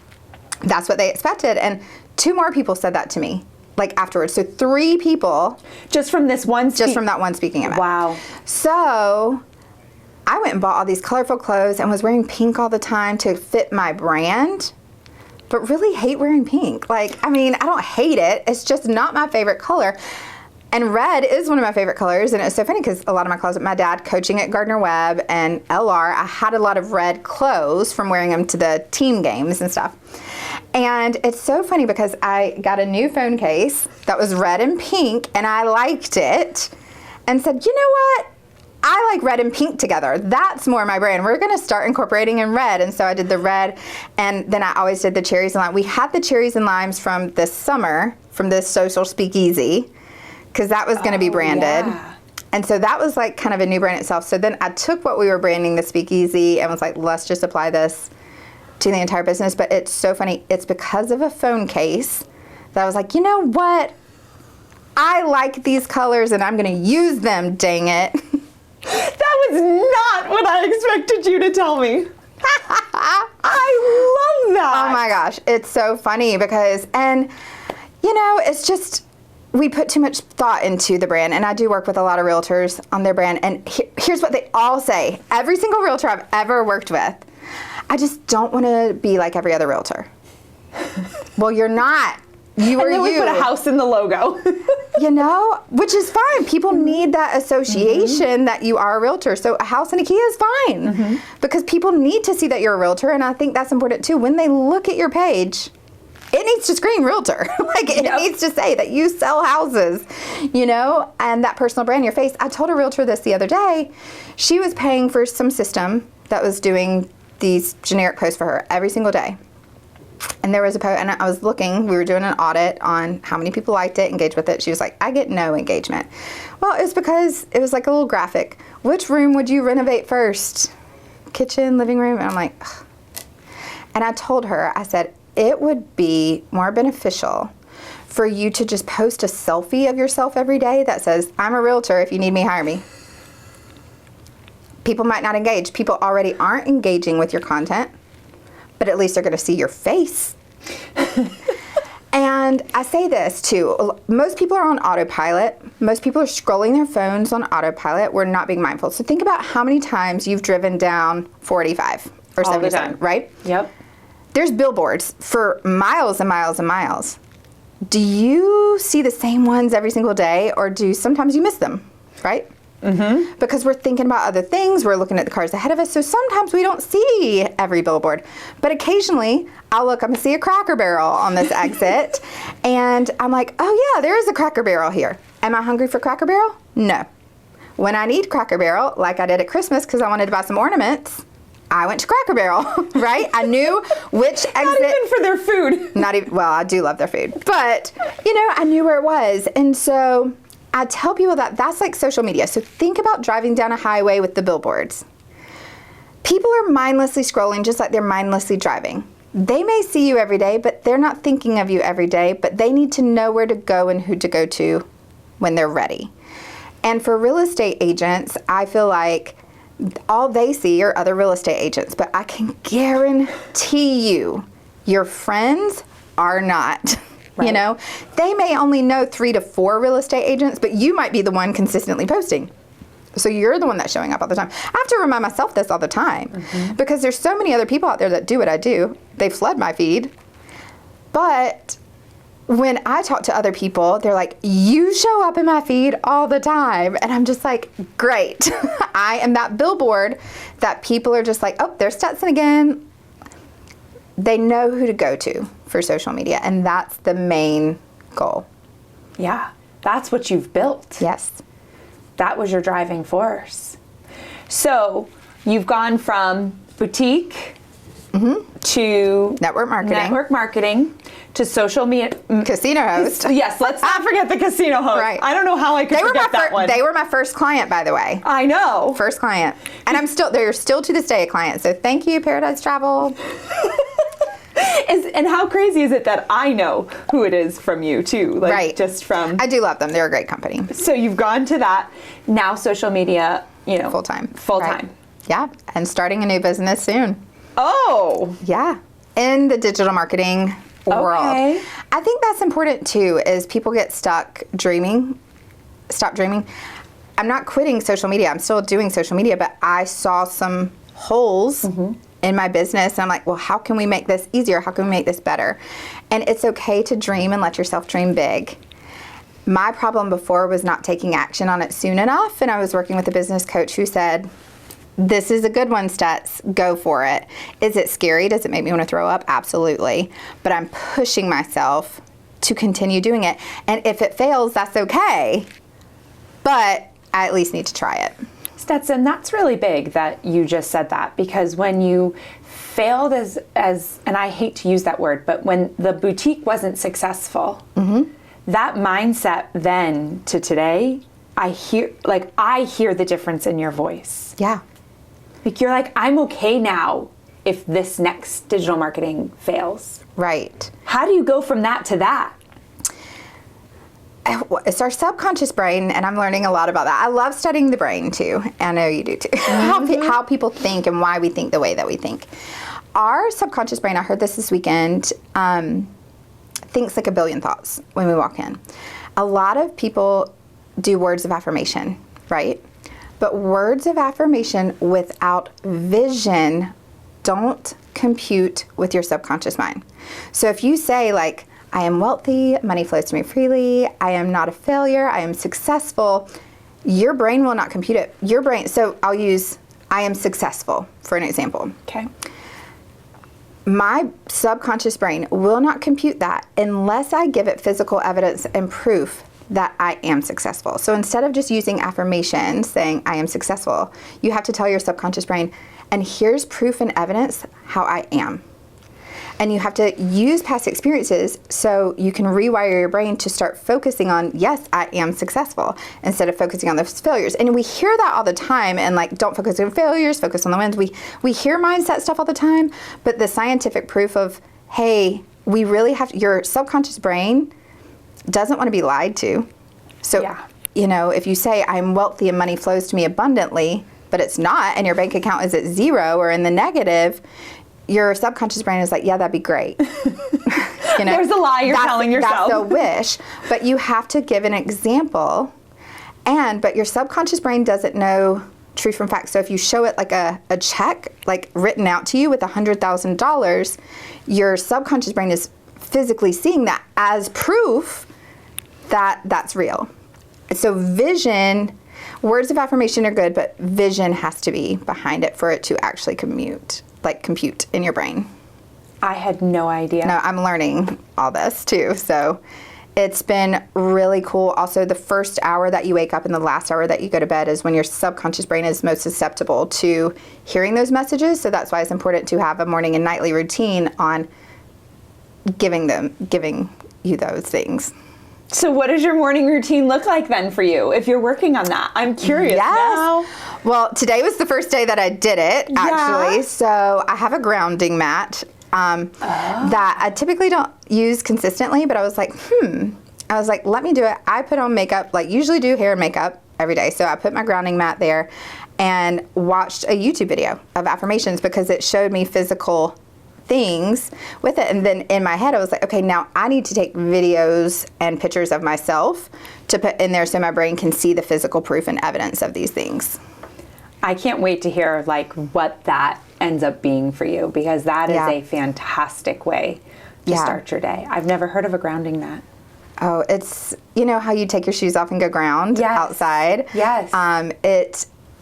that's what they expected. And 2 more people said that to me, like afterwards. So 3 people. Just from this one Just from that one speaking event. Wow. So I went and bought all these colorful clothes and was wearing pink all the time to fit my brand, but really hate wearing pink. Like, I mean, I don't hate it. It's just not my favorite color. And red is one of my favorite colors, and it's so funny because a lot of my clothes, my dad coaching at Gardner Webb and LR, I had a lot of red clothes from wearing them to the team games and stuff. And it's so funny because I got a new phone case that was red and pink, and I liked it and said, you know what? I like red and pink together. That's more my brand. We're going to start incorporating in red. And so I did the red, and then I always did the cherries and limes. We had the cherries and limes from this summer, from this social speakeasy, because that was going to be branded. Yeah. And so that was like kind of a new brand itself. So then I took what we were branding the speakeasy and was like, let's just apply this to the entire business. But it's so funny. It's because of a phone case that I was like, you know what? I like these colors and I'm going to use them, dang it. That was not what I expected you to tell me. I love that. Oh my gosh. It's so funny because, and you know, it's just, we put too much thought into the brand, and I do work with a lot of realtors on their brand, and here's what they all say. Every single realtor I've ever worked with, I just don't want to be like every other realtor. Well, you're not. You are you. And then we put a house in the logo. You know, which is fine. People need that association that you are a realtor. So a house and a key is fine because people need to see that you're a realtor, and I think that's important too. When they look at your page, it needs to scream realtor. Like it needs to say that you sell houses, you know, and that personal brand in your face. I told a realtor this the other day. She was paying for some system that was doing these generic posts for her every single day. And there was a post, and I was looking, we were doing an audit on how many people liked it, engaged with it. She was like, I get no engagement. Well, it was because it was like a little graphic. Which room would you renovate first? Kitchen, living room? And I'm like, ugh. And I told her, I said, it would be more beneficial for you to just post a selfie of yourself every day that says, I'm a realtor, if you need me, hire me. People might not engage. People already aren't engaging with your content, but at least they're going to see your face. And I say this too, most people are on autopilot. Most people are scrolling their phones on autopilot. We're not being mindful. So think about how many times you've driven down 485 or 77, right? Yep. There's billboards for miles and miles and miles. Do you see the same ones every single day, or do sometimes you miss them, right? because we're thinking about other things. We're looking at the cars ahead of us. So sometimes we don't see every billboard. But occasionally I'm going to see a Cracker Barrel on this exit. And I'm like, oh yeah, there is a Cracker Barrel here. Am I hungry for Cracker Barrel? No. When I need Cracker Barrel, like I did at Christmas because I wanted to buy some ornaments, I went to Cracker Barrel, right? I knew which exit. Not even for their food. Not even, well, I do love their food. But, I knew where it was. And so I tell people that that's like social media. So think about driving down a highway with the billboards. People are mindlessly scrolling just like they're mindlessly driving. They may see you every day, but they're not thinking of you every day. But they need to know where to go and who to go to when they're ready. And for real estate agents, I feel like all they see are other real estate agents, but I can guarantee you, your friends are not. Right. They may only know 3 to 4 real estate agents, but you might be the one consistently posting. So you're the one that's showing up all the time. I have to remind myself this all the time because there's so many other people out there that do what I do. They flood my feed. But when I talk to other people, they're like, you show up in my feed all the time. And I'm just like, great. I am that billboard that people are just like, oh, there's Stetson again. They know who to go to for social media. And that's the main goal. Yeah, that's what you've built. Yes. That was your driving force. So you've gone from boutique to Network marketing to social media. Casino host. Yes, let's not forget the casino host. Right. I don't know how I could forget that one. They were my first client, by the way. I know. First client. And they're still to this day a client. So thank you, Paradise Travel. And how crazy is it that I know who it is from you too? Like, right. Just from. I do love them. They're a great company. So you've gone to that. Now social media, Full time. Right. Yeah. And starting a new business soon. Oh. Yeah. In the digital marketing world. Okay. I think that's important too, is people get stuck dreaming. Stop dreaming. I'm not quitting social media. I'm still doing social media, but I saw some holes in my business. And I'm like, well, how can we make this easier? How can we make this better? And it's okay to dream and let yourself dream big. My problem before was not taking action on it soon enough. And I was working with a business coach who said, this is a good one, Stets. Go for it. Is it scary? Does it make me want to throw up? Absolutely. But I'm pushing myself to continue doing it. And if it fails, that's okay. But I at least need to try it. Stetson, that's really big that you just said that, because when you failed as and I hate to use that word, but when the boutique wasn't successful, that mindset then to today, I hear the difference in your voice. Yeah. Like you're like, I'm okay now if this next digital marketing fails. Right. How do you go from that to that? It's our subconscious brain, and I'm learning a lot about that. I love studying the brain too. I know you do too. How people think and why we think the way that we think. Our subconscious brain, I heard this weekend, thinks like a billion thoughts when we walk in. A lot of people do words of affirmation, right? But words of affirmation without vision don't compute with your subconscious mind. So if you say like, I am wealthy, money flows to me freely, I am not a failure, I am successful, your brain will not compute it. Your brain, so I'll use I am successful for an example. Okay. My subconscious brain will not compute that unless I give it physical evidence and proof that I am successful. So instead of just using affirmations saying I am successful, you have to tell your subconscious brain, and here's proof and evidence how I am. And you have to use past experiences so you can rewire your brain to start focusing on, yes, I am successful, instead of focusing on those failures. And we hear that all the time, and like, don't focus on failures, focus on the wins. We hear mindset stuff all the time, but the scientific proof of, hey, we really have to, your subconscious brain doesn't want to be lied to. So, if you say I'm wealthy and money flows to me abundantly, but it's not, and your bank account is at 0 or in the negative, your subconscious brain is like, yeah, that'd be great. There's a lie you're telling yourself. That's a wish, but you have to give an example. But your subconscious brain doesn't know truth from fact. So if you show it like a check, like written out to you with $100,000, your subconscious brain is physically seeing that as proof that that's real. So vision, words of affirmation are good, but vision has to be behind it for it to actually compute in your brain. I had no idea. No, I'm learning all this too. So it's been really cool. Also, the first hour that you wake up and the last hour that you go to bed is when your subconscious brain is most susceptible to hearing those messages. So that's why it's important to have a morning and nightly routine on giving you those things. So what does your morning routine look like then for you if you're working on that? I'm curious now. Well, today was the first day that I did it, actually. Yeah. So I have a grounding mat that I typically don't use consistently, but I was like, let me do it. I put on makeup, usually do hair and makeup every day. So I put my grounding mat there and watched a YouTube video of affirmations because it showed me physical things with it. And then in my head, I was like, okay, now I need to take videos and pictures of myself to put in there so my brain can see the physical proof and evidence of these things. I can't wait to hear what that ends up being for you, because that is a fantastic way to start your day. I've never heard of a grounding mat. Oh, it's, how you take your shoes off and go ground outside? Yes.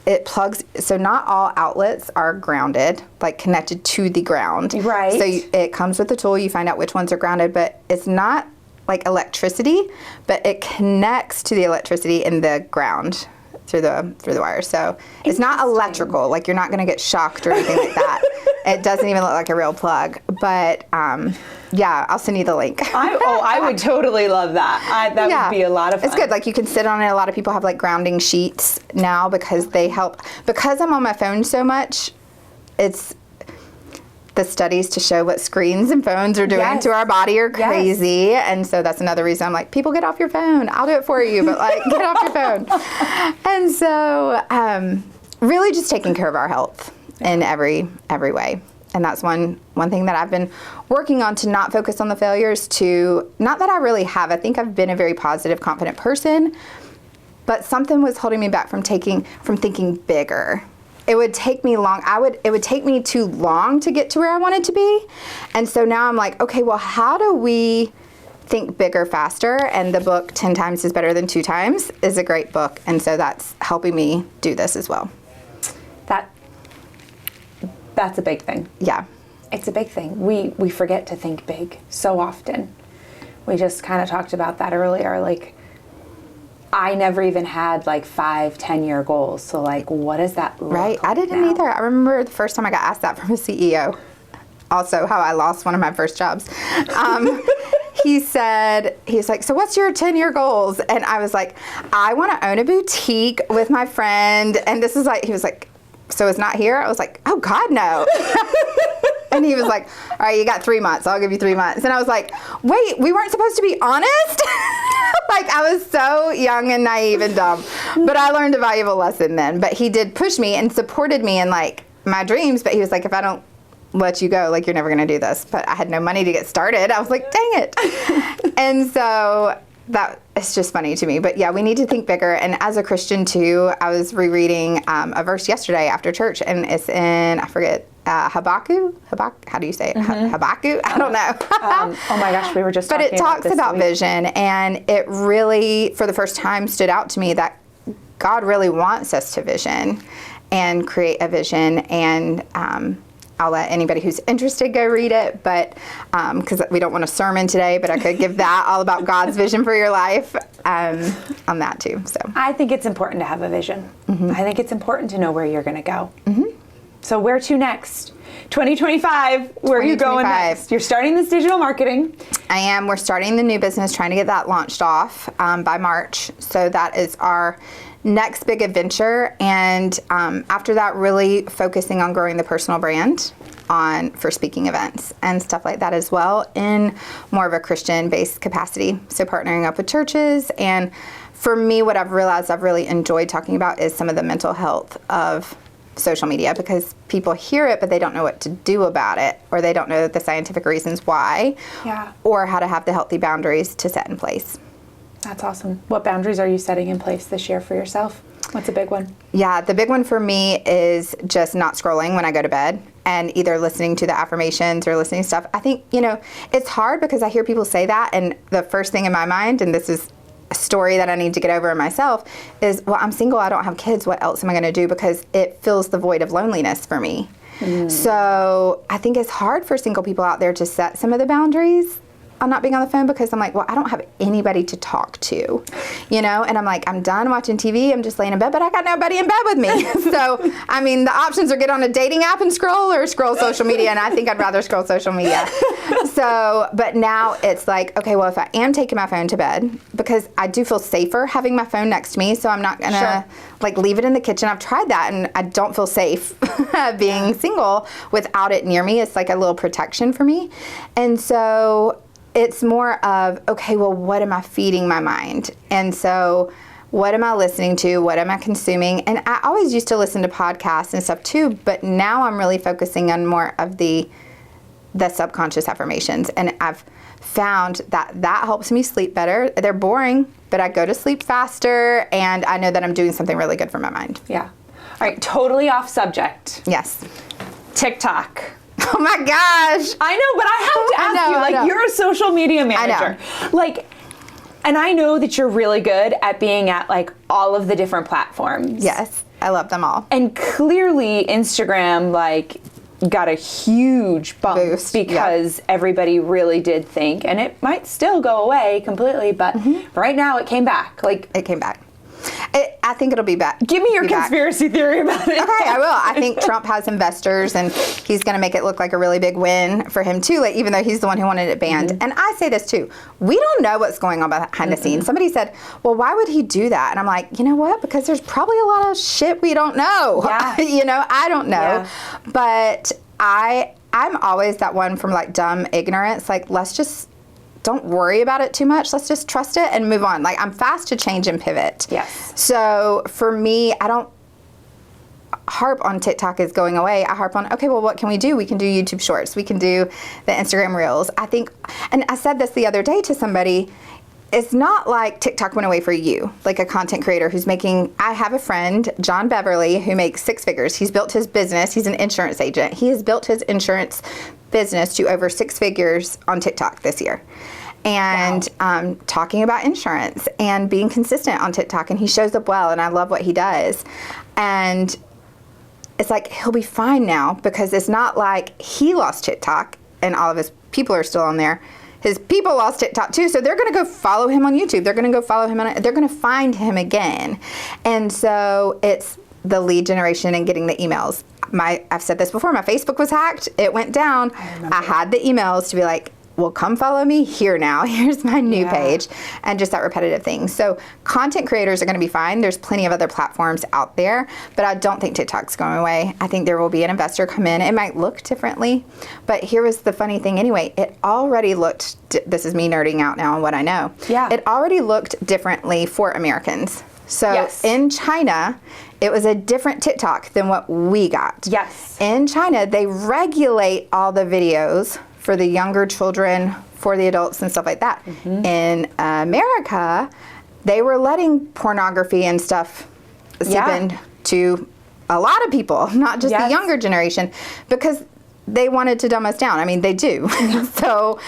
It plugs, so not all outlets are grounded, connected to the ground. Right. So it comes with the tool, you find out which ones are grounded, but it's not like electricity, but it connects to the electricity in the ground through the wire. So it's not electrical, you're not gonna get shocked or anything like that. It doesn't even look like a real plug, but I'll send you the link. I would totally love that. That would be a lot of fun. It's good. You can sit on it. A lot of people have grounding sheets now because they help. Because I'm on my phone so much, it's the studies to show what screens and phones are doing to our body are crazy. And so that's another reason I'm like, people, get off your phone. I'll do it for you, but get off your phone. And so really just taking care of our health in every way. And that's one thing that I've been working on, to not focus on the failures, to, not that I really have. I think I've been a very positive, confident person, but something was holding me back from thinking bigger. It would take me long. It would take me too long to get to where I wanted to be. And so now I'm like, okay, well, how do we think bigger faster? And the book 10 Times is Better Than 2 Times is a great book. And so that's helping me do this as well. That's a big thing. Yeah. It's a big thing. We forget to think big so often. We just kind of talked about that earlier. I never even had 5-10 year goals. So what does that look like I didn't either. I remember the first time I got asked that from a CEO. Also how I lost one of my first jobs. He's like, so what's your 10-year goals? And I was like, I want to own a boutique with my friend. And this is he was like, so it's not here? I was like, oh God, no. And he was like, all right, you got 3 months. I'll give you 3 months. And I was like, wait, we weren't supposed to be honest? I was so young and naive and dumb. But I learned a valuable lesson then. But he did push me and supported me in my dreams. But he was like, if I don't let you go, you're never going to do this. But I had no money to get started. I was like, dang it. And so that it's just funny to me. But yeah, we need to think bigger. And as a Christian too, I was rereading a verse yesterday after church, and it's in, I forget, Habakkuk? How do you say it? Habakkuk? I don't know. Oh my gosh, we were just talking about this. But it talks about vision, and it really, for the first time, stood out to me that God really wants us to vision and create a vision. And I'll let anybody who's interested go read it, but because we don't want a sermon today, but I could give that all about God's vision for your life on that too. So I think it's important to have a vision. I think it's important to know where you're going to go. So where to next? 2025, where are you going next? You're starting this digital marketing. I am. We're starting the new business, trying to get that launched off by March. So that is our next big adventure. And after that, really focusing on growing the personal brand for speaking events and stuff like that as well, in more of a Christian-based capacity. So partnering up with churches. And for me, what I've realized I've really enjoyed talking about is some of the mental health of social media, because people hear it, but they don't know what to do about it, or they don't know the scientific reasons why, or how to have the healthy boundaries to set in place. That's awesome. What boundaries are you setting in place this year for yourself? What's a big one? Yeah, the big one for me is just not scrolling when I go to bed, and either listening to the affirmations or listening to stuff. I think, it's hard because I hear people say that, and the first thing in my mind, and this is story that I need to get over in myself is, well, I'm single, I don't have kids, what else am I going to do? Because it fills the void of loneliness for me. So I think it's hard for single people out there to set some of the boundaries on not being on the phone, because I'm like, well, I don't have anybody to talk to, you know? And I'm like, I'm done watching TV. I'm just laying in bed, but I got nobody in bed with me. So, I mean, the options are get on a dating app and scroll, or scroll social media. And I think I'd rather scroll social media. So, but now it's like, okay, well, if I am taking my phone to bed, because I do feel safer having my phone next to me, so I'm not gonna like leave it in the kitchen. I've tried that and I don't feel safe being single without it near me. It's like a little protection for me. And so it's more of, okay, well, what am I feeding my mind? And so what am I listening to? What am I consuming? And I always used to listen to podcasts and stuff too, but now I'm really focusing on more of the subconscious affirmations. And I've found that helps me sleep better. They're boring, but I go to sleep faster, and I know that I'm doing something really good for my mind. Yeah. All right, totally off subject. Yes. TikTok. Oh my gosh. I know, but I have to ask you, like, you're a social media manager. Like, and I know that you're really good at being at, like, all of the different platforms. Yes, I love them all. And clearly Instagram, like, got a huge boost because everybody really did think, and it might still go away completely, but right now it came back. Like, it came back. I think it'll be back. Give me your conspiracy theory about it. Okay, I will. I think Trump has investors, and he's going to make it look like a really big win for him too, like, even though he's the one who wanted it banned. And I say this too. We don't know what's going on behind the scenes. Somebody said, well, why would he do that? And I'm like, you know what? Because there's probably a lot of shit we don't know. Yeah. You know, I don't know. Yeah. But I'm always that one from, like, dumb ignorance. Like, don't worry about it too much. Let's just trust it and move on. Like, I'm fast to change and pivot. Yes. So for me, I don't harp on TikTok is going away. I harp on, okay, well, what can we do? We can do YouTube Shorts. We can do the Instagram Reels. I think, and I said this the other day to somebody, it's not like TikTok went away for you, like a content creator who's making, I have a friend, John Beverly, who makes 6 figures. He's built his business. He's an insurance agent. He has built his insurance business to over 6 figures on TikTok this year. And talking about insurance and being consistent on TikTok, and he shows up well, and I love what he does. And it's like, he'll be fine now, because it's not like he lost TikTok and all of his people are still on there. His people lost TikTok too, so they're going to go follow him on YouTube. They're going to go follow him they're going to find him again. And so it's the lead generation and getting the emails. I've said this before, my Facebook was hacked. It went down. I had the emails to be like, well, come follow me here now. Here's my new page, and just that repetitive thing. So content creators are going to be fine. There's plenty of other platforms out there, but I don't think TikTok's going away. I think there will be an investor come in. It might look differently, but here was the funny thing anyway. It already looked, this is me nerding out now on what I know. Yeah. It already looked differently for Americans. So in China, it was a different TikTok than what we got. Yes. In China, they regulate all the videos for the younger children, for the adults and stuff like that. In America, they were letting pornography and stuff seep into a lot of people, not just the younger generation, because they wanted to dumb us down. I mean, they do. So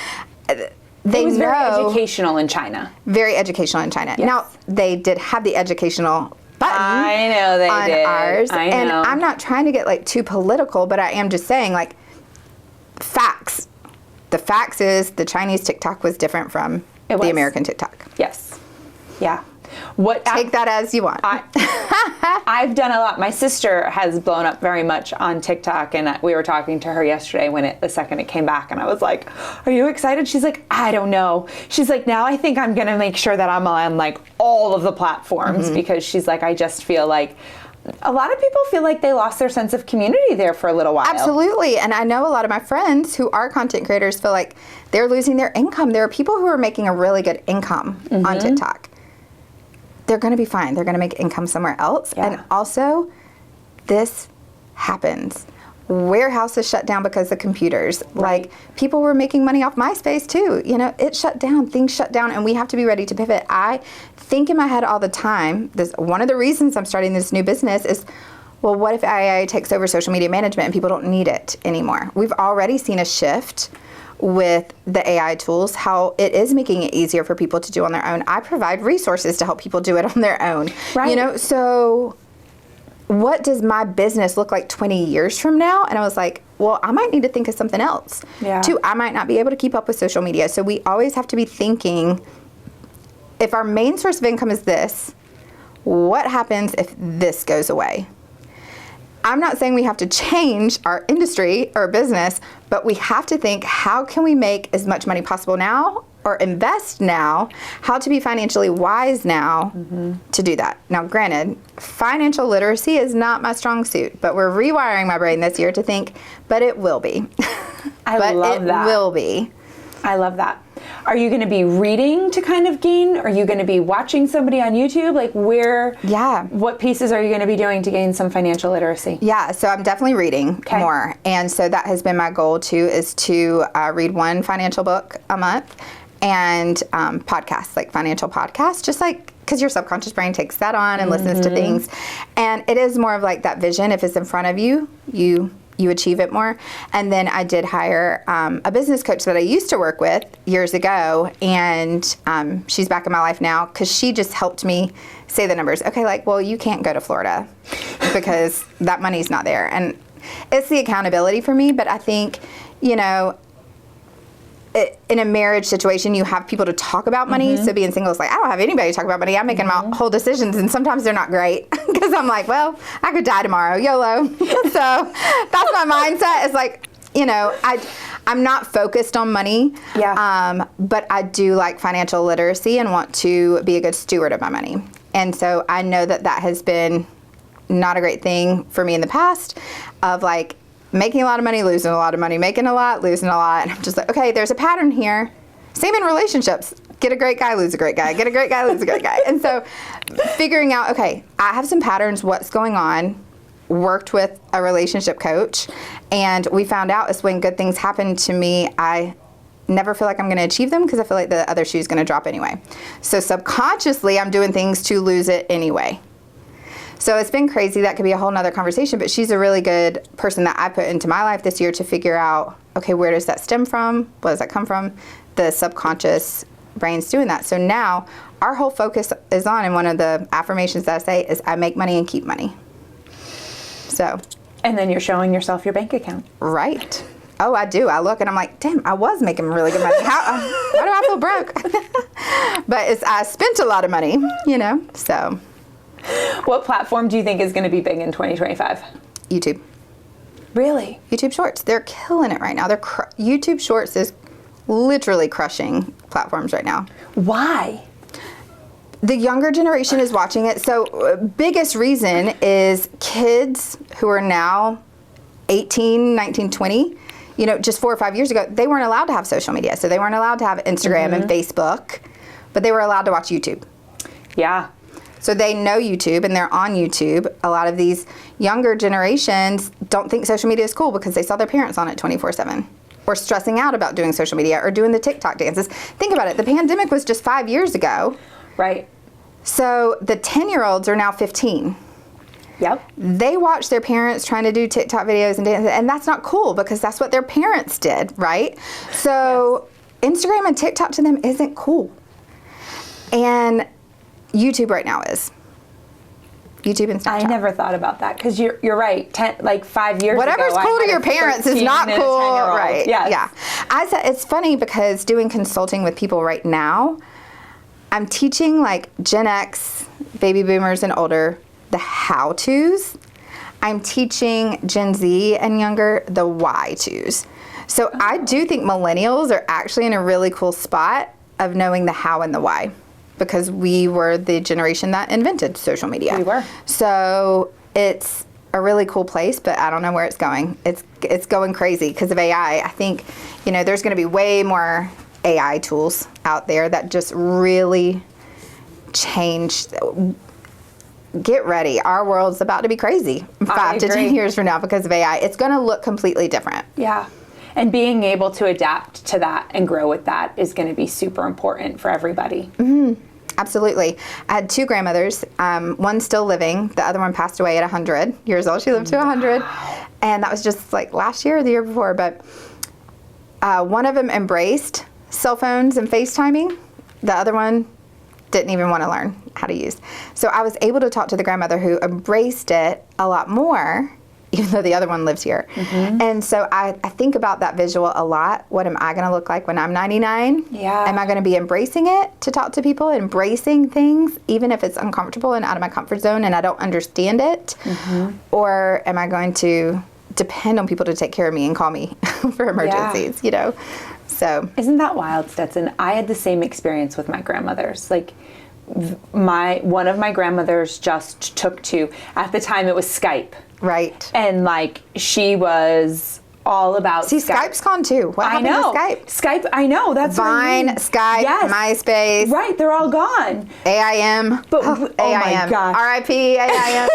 they it was very educational in China. Very educational in China. Now, they did have the educational button I know they on did. ours. I know. And I'm not trying to get, like, too political, but I am just saying, like, facts. The facts is the Chinese TikTok was different from the American TikTok. Yes. Yeah. Take that as you want. I've done a lot. My sister has blown up very much on TikTok, and we were talking to her yesterday the second it came back, and I was like, are you excited? She's like, I don't know. She's like, now I think I'm going to make sure that I'm on, like, all of the platforms, because she's like, I just feel like a lot of people feel like they lost their sense of community there for a little while. Absolutely. And I know a lot of my friends who are content creators feel like they're losing their income. There are people who are making a really good income on TikTok. They're going to be fine. They're going to make income somewhere else. Yeah. And also, this happens. Warehouses shut down because of computers. Right. Like, people were making money off MySpace too. You know, it shut down. Things shut down, and we have to be ready to pivot. I think in my head all the time, one of the reasons I'm starting this new business is, well, what if AI takes over social media management and people don't need it anymore? We've already seen a shift with the AI tools, how it is making it easier for people to do on their own. I provide resources to help people do it on their own. Right. You know, so what does my business look like 20 years from now? And I was like, well, I might need to think of something else. Yeah. Too, I might not be able to keep up with social media. So we always have to be thinking, if our main source of income is this, what happens if this goes away? I'm not saying we have to change our industry or business, but we have to think, how can we make as much money possible now or invest now, how to be financially wise now to do that. Now, granted, financial literacy is not my strong suit, but we're rewiring my brain this year to think, but it will be. I love that. It will be. I love that. Are you going to be reading to kind of gain? Are you going to be watching somebody on YouTube? Like what pieces are you going to be doing to gain some financial literacy? Yeah, so I'm definitely reading more. And so that has been my goal too, is to read one financial book a month and podcasts, like financial podcasts, just like, because your subconscious brain takes that on and listens to things. And it is more of like that vision. If it's in front of you, you achieve it more. And then I did hire a business coach that I used to work with years ago, and she's back in my life now because she just helped me say the numbers. Okay, like, well, you can't go to Florida because that money's not there. And it's the accountability for me, but I think, you know, in a marriage situation, you have people to talk about money. So being single is like, I don't have anybody to talk about money. I'm making my whole decisions, and sometimes they're not great because I'm like, well, I could die tomorrow, YOLO. So that's my mindset. It's like, you know, I'm not focused on money, but I do like financial literacy and want to be a good steward of my money. And so I know that that has been not a great thing for me in the past, of like, making a lot of money, losing a lot of money, making a lot, losing a lot. And I'm just like, okay, there's a pattern here. Same in relationships. Get a great guy, lose a great guy. Get a great guy, lose a great guy. And so figuring out, okay, I have some patterns, what's going on, worked with a relationship coach, and we found out is when good things happen to me, I never feel like I'm going to achieve them because I feel like the other shoe is going to drop anyway. So subconsciously, I'm doing things to lose it anyway. So it's been crazy. That could be a whole nother conversation, but she's a really good person that I put into my life this year to figure out, okay, where does that stem from? What does that come from? The subconscious brain's doing that. So now our whole focus is on, and one of the affirmations that I say is, I make money and keep money. So. And then you're showing yourself your bank account. Right. Oh, I do. I look and I'm like, damn, I was making really good money. Why do I feel broke? But I spent a lot of money, you know, so. What platform do you think is going to be big in 2025? YouTube. Really? YouTube Shorts. They're killing it right now. YouTube Shorts is literally crushing platforms right now. Why? The younger generation is watching it. So biggest reason is kids who are now 18, 19, 20, you know, just 4 or 5 years ago, they weren't allowed to have social media. So they weren't allowed to have Instagram and Facebook, but they were allowed to watch YouTube. Yeah. So they know YouTube and they're on YouTube. A lot of these younger generations don't think social media is cool because they saw their parents on it 24/7, or stressing out about doing social media or doing the TikTok dances. Think about it. The pandemic was just 5 years ago. Right. So the 10-year-olds are now 15. Yep. They watch their parents trying to do TikTok videos and dances, and that's not cool because that's what their parents did, right? So Instagram and TikTok to them isn't cool. And YouTube right now is. YouTube and Snapchat. I never thought about that because you're right. 5 years Whatever's ago, cool to your parents is not cool, right? Yes. Yeah. I said it's funny because doing consulting with people right now, I'm teaching like Gen X, baby boomers and older, the how-tos. I'm teaching Gen Z and younger the why-tos. So I do think millennials are actually in a really cool spot of knowing the how and the why, because we were the generation that invented social media. We were. So it's a really cool place, but I don't know where it's going. It's going crazy because of AI. I think, you know, there's going to be way more AI tools out there that just really change. Get ready. Our world's about to be crazy 5 to 10 years from now because of AI. It's going to look completely different. Yeah. And being able to adapt to that and grow with that is going to be super important for everybody. Mm-hmm. Absolutely. I had 2 grandmothers. One still living. The other one passed away at 100 years old. She lived to 100. Wow. And that was just like last year or the year before. But One of them embraced cell phones and FaceTiming. The other one didn't even want to learn how to use. So I was able to talk to the grandmother who embraced it a lot more, even though the other one lives here. And so I think about that visual a lot. What am I going to look like when I'm 99? Yeah. Am I going to be embracing it to talk to people, embracing things, even if it's uncomfortable and out of my comfort zone and I don't understand it? Or am I going to depend on people to take care of me and call me for emergencies, you know? So isn't that wild, Stetson? I had the same experience with my grandmothers. Like one of my grandmothers just took to, at the time it was Skype. Right. And like she was all about Skype's gone too. What happened to Skype? Skype, I know. That's Vine, what I mean. Skype, yes. MySpace. Right, they're all gone. AIM. But oh my gosh. RIP AIM.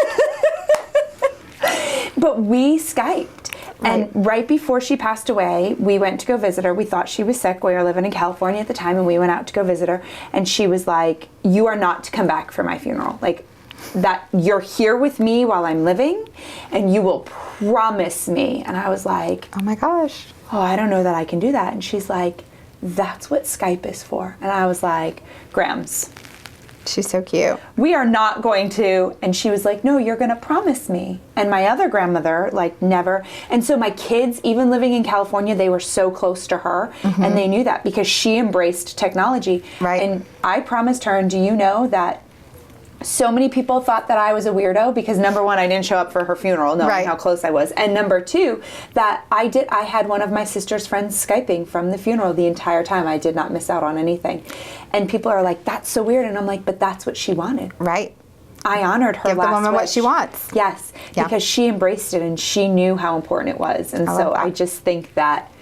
But we Skyped. And right before she passed away, we went to go visit her. We thought she was sick. We were living in California at the time, and we went out to go visit her. And she was like, "You are not to come back for my funeral. Like, that you're here with me while I'm living, and you will promise me." And I was like, oh my gosh. "Oh, I don't know that I can do that." And she's like, "That's what Skype is for." And I was like, "Grams, She's so cute. we are not going to." And she was like, "No, you're going to promise me." And my other grandmother, like, never. And so my kids, even living in California, they were so close to her, and they knew that because she embraced technology. Right. And I promised her, and do you know that so many people thought that I was a weirdo because, number one, I didn't show up for her funeral knowing how close I was. And number two, that I had one of my sister's friends Skyping from the funeral the entire time. I did not miss out on anything. And people are like, "That's so weird." And I'm like, "But that's what she wanted." Right. I honored her Give last the woman what wish. she wants. Yes, Yeah. because she embraced it and she knew how important it was. And so I just think that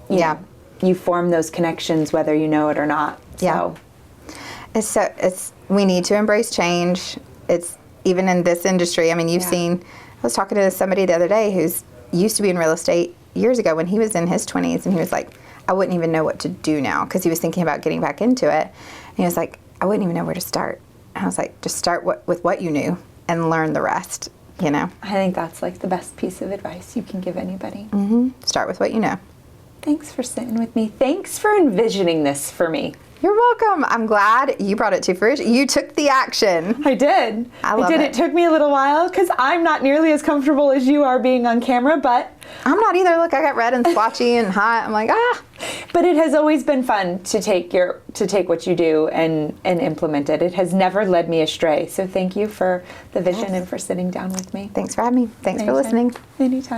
you know, you form those connections whether you know it or not. Yeah. So We need to embrace change. It's even in this industry. I mean, you've seen, I was talking to somebody the other day who's used to be in real estate years ago when he was in his 20s, and he was like, "I wouldn't even know what to do now," because he was thinking about getting back into it. And he was like, "I wouldn't even know where to start." And I was like, "Just start with what you knew and learn the rest, you know?" I think that's like the best piece of advice you can give anybody. Start with what you know. Thanks for sitting with me. Thanks for envisioning this for me. You're welcome. I'm glad you brought it to fruition. You took the action. I did. I love it. It took me a little while because I'm not nearly as comfortable as you are being on camera, but I'm not either. Look, I got red and splotchy and hot. I'm like, ah. But it has always been fun to take what you do and implement it. It has never led me astray. So thank you for the vision and for sitting down with me. Thanks for having me. Thanks for listening. Anytime.